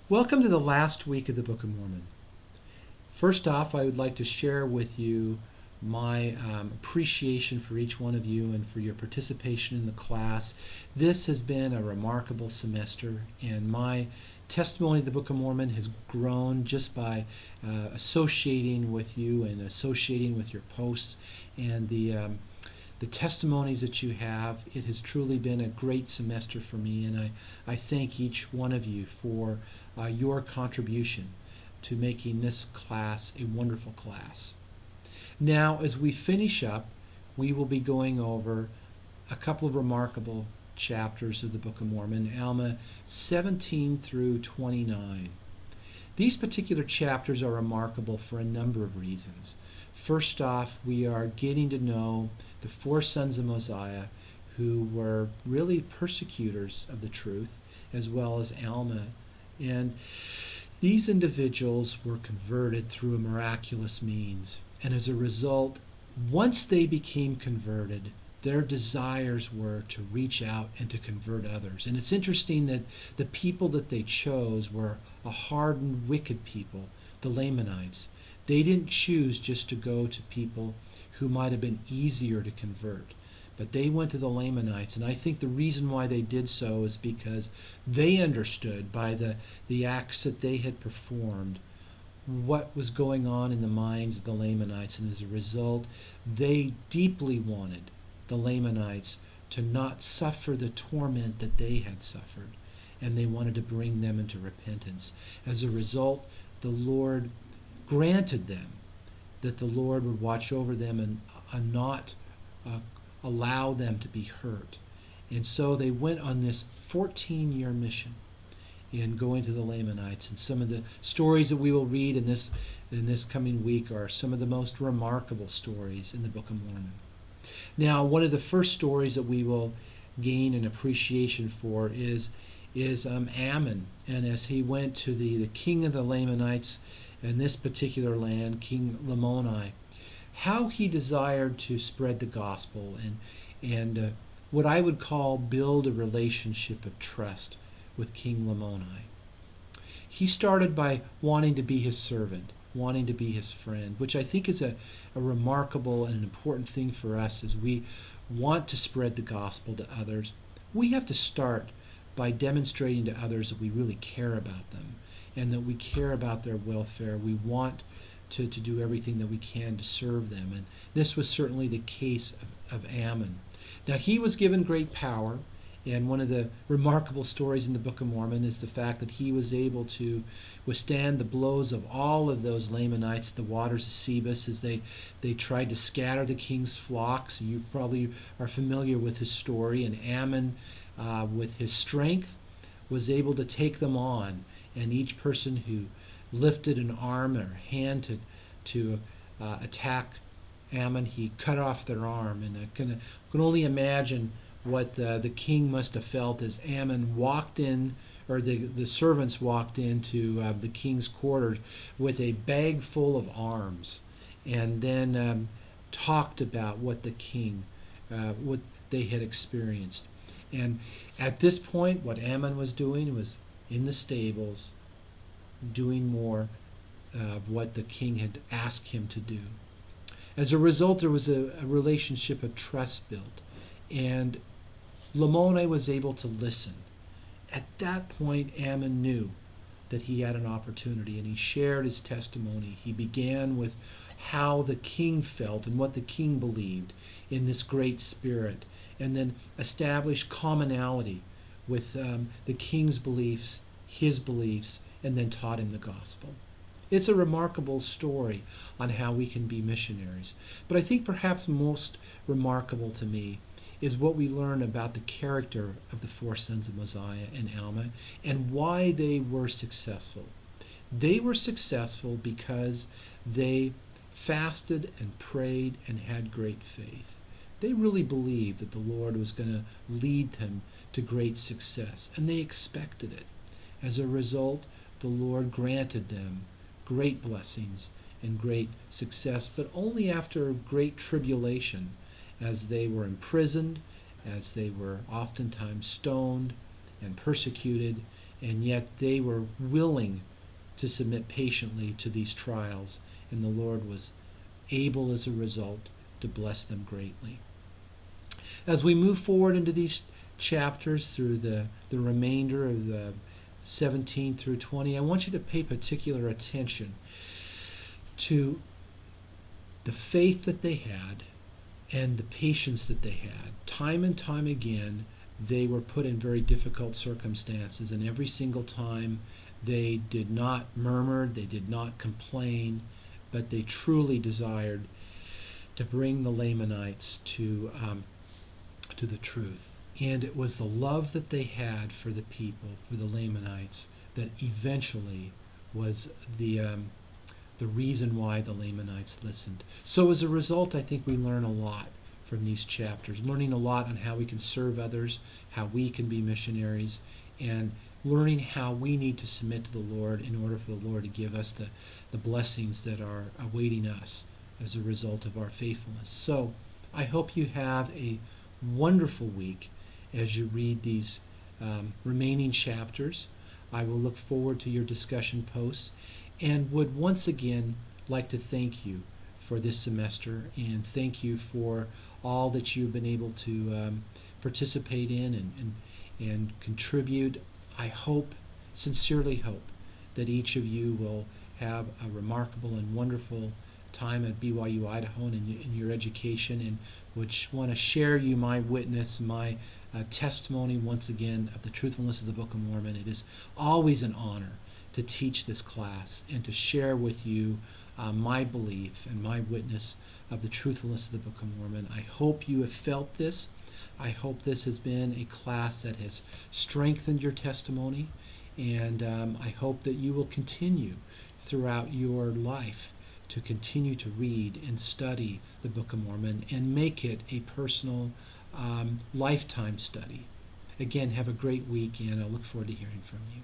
Welcome to the last week of the Book of Mormon. First off, I would like to share with you my appreciation for each one of you and for your participation in the class. This has been a remarkable semester, and my testimony of the Book of Mormon has grown just by associating with you and associating with your posts and the testimonies that you have. It has truly been a great semester for me, and I thank each one of you for your contribution to making this class a wonderful class. Now, as we finish up, we will be going over a couple of remarkable chapters of the Book of Mormon, Alma 17 through 29. These particular chapters are remarkable for a number of reasons. First off, we are getting to know the four sons of Mosiah, who were really persecutors of the truth, as well as Alma. And these individuals were converted through a miraculous means. And as a result, once they became converted, their desires were to reach out and to convert others. And it's interesting that the people that they chose were a hardened, wicked people, the Lamanites. They didn't choose just to go to people who might have been easier to convert, but they went to the Lamanites. And I think the reason why they did so is because they understood by the acts that they had performed what was going on in the minds of the Lamanites, and as a result, they deeply wanted the Lamanites to not suffer the torment that they had suffered, and they wanted to bring them into repentance. As a result, the Lord granted them that the Lord would watch over them and not allow them to be hurt. And so they went on this 14-year mission in going to the Lamanites. And some of the stories that we will read in this coming week are some of the most remarkable stories in the Book of Mormon. Now, one of the first stories that we will gain an appreciation for is Ammon. And as he went to the king of the Lamanites in this particular land, King Lamoni, how he desired to spread the gospel and what I would call build a relationship of trust with King Lamoni. He started by wanting to be his servant, wanting to be his friend, which I think is a remarkable and an important thing for us as we want to spread the gospel to others. We have to start by demonstrating to others that we really care about them and that we care about their welfare. We want to do everything that we can to serve them. And this was certainly the case of Ammon. Now, he was given great power, and one of the remarkable stories in the Book of Mormon is the fact that he was able to withstand the blows of all of those Lamanites at the waters of Sebus as they tried to scatter the king's flocks. You probably are familiar with his story. And Ammon, with his strength, was able to take them on. And each person who lifted an arm or hand to attack Ammon, he cut off their arm. And I can only imagine what the king must have felt as Ammon walked in, or the servants walked into the king's quarters with a bag full of arms, and then talked about what the king, what they had experienced. And at this point, what Ammon was doing was in the stables, doing more of what the king had asked him to do. As a result, there was a relationship of trust built, and Lamoni was able to listen. At that point, Ammon knew that he had an opportunity, and he shared his testimony. He began with how the king felt and what the king believed in this great spirit, and then established commonality with the king's beliefs, his beliefs, and then taught him the gospel. It's a remarkable story on how we can be missionaries. But I think perhaps most remarkable to me is what we learn about the character of the four sons of Mosiah and Alma and why they were successful. They were successful because they fasted and prayed and had great faith. They really believed that the Lord was going to lead them to great success, and they expected it. As a result, the Lord granted them great blessings and great success, but only after great tribulation, as they were imprisoned, as they were oftentimes stoned and persecuted, and yet they were willing to submit patiently to these trials, and the Lord was able as a result to bless them greatly. As we move forward into these chapters through the remainder of the 17 through 20, I want you to pay particular attention to the faith that they had and the patience that they had. Time and time again, they were put in very difficult circumstances, and every single time they did not murmur, they did not complain, but they truly desired to bring the Lamanites to the truth. And it was the love that they had for the people, for the Lamanites, that eventually was the reason why the Lamanites listened. So as a result, I think we learn a lot from these chapters, learning a lot on how we can serve others, how we can be missionaries, and learning how we need to submit to the Lord in order for the Lord to give us the blessings that are awaiting us as a result of our faithfulness. So I hope you have a wonderful week as you read these remaining chapters. I will look forward to your discussion posts and would once again like to thank you for this semester and thank you for all that you've been able to participate in and contribute. I hope, sincerely hope, that each of you will have a remarkable and wonderful time at BYU Idaho and in your education, and which want to share you my witness, my testimony once again of the truthfulness of the Book of Mormon. It is always an honor to teach this class and to share with you my belief and my witness of the truthfulness of the Book of Mormon. I hope you have felt this. I hope this has been a class that has strengthened your testimony, and I hope that you will continue throughout your life to continue to read and study the Book of Mormon and make it a personal lifetime study. Again, have a great week, and I look forward to hearing from you.